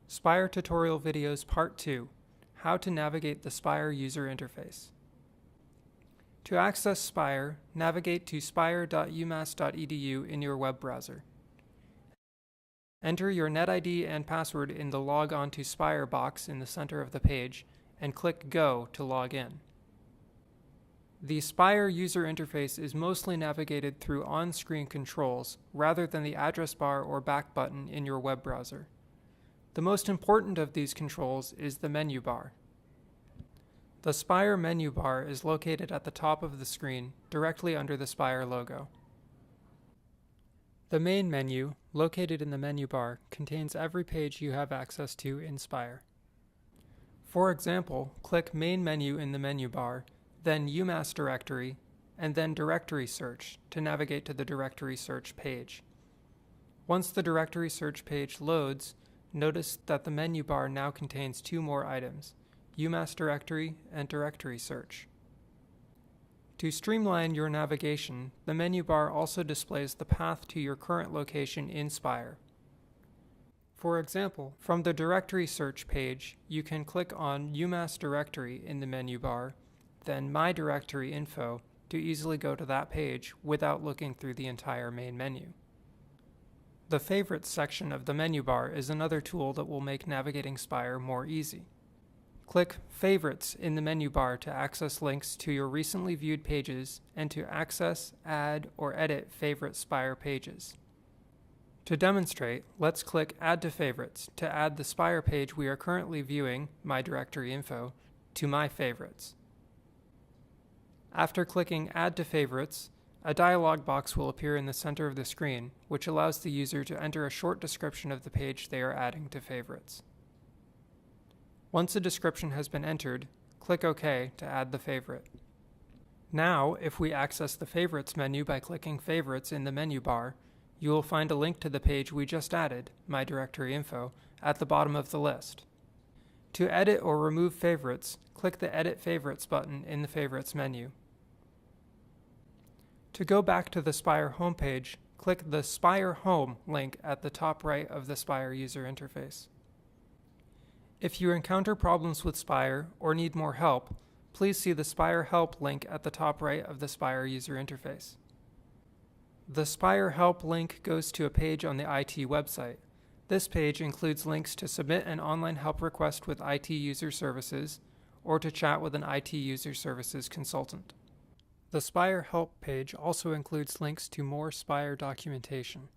SPIRE Tutorial Videos Part 2, How to Navigate the SPIRE User Interface. To access SPIRE, navigate to spire.umass.edu in your web browser. Enter your NetID and password in the Log On to SPIRE box in the center of the page, and click Go to log in. The SPIRE user interface is mostly navigated through on-screen controls rather than the address bar or back button in your web browser. The most important of these controls is the menu bar. The SPIRE menu bar is located at the top of the screen, directly under the SPIRE logo. The main menu, located in the menu bar, contains every page you have access to in SPIRE. For example, click Main Menu in the menu bar, then UMass Directory, and then Directory Search to navigate to the Directory Search page. Once the Directory Search page loads, notice that the menu bar now contains two more items, UMass Directory and Directory Search. To streamline your navigation, the menu bar also displays the path to your current location in SPIRE. For example, from the Directory Search page, you can click on UMass Directory in the menu bar, then My Directory Info to easily go to that page without looking through the entire main menu. The Favorites section of the menu bar is another tool that will make navigating SPIRE more easy. Click Favorites in the menu bar to access links to your recently viewed pages and to access, add, or edit favorite SPIRE pages. To demonstrate, let's click Add to Favorites to add the SPIRE page we are currently viewing, My Directory Info, to My Favorites. After clicking Add to Favorites, a dialog box will appear in the center of the screen, which allows the user to enter a short description of the page they are adding to favorites. Once a description has been entered, click OK to add the favorite. Now, if we access the Favorites menu by clicking Favorites in the menu bar, you will find a link to the page we just added, My Directory Info, at the bottom of the list. To edit or remove favorites, click the Edit Favorites button in the Favorites menu. To go back to the SPIRE homepage, click the SPIRE Home link at the top right of the SPIRE user interface. If you encounter problems with SPIRE or need more help, please see the SPIRE Help link at the top right of the SPIRE user interface. The SPIRE Help link goes to a page on the IT website. This page includes links to submit an online help request with IT user services or to chat with an IT user services consultant. The SPIRE Help page also includes links to more SPIRE documentation.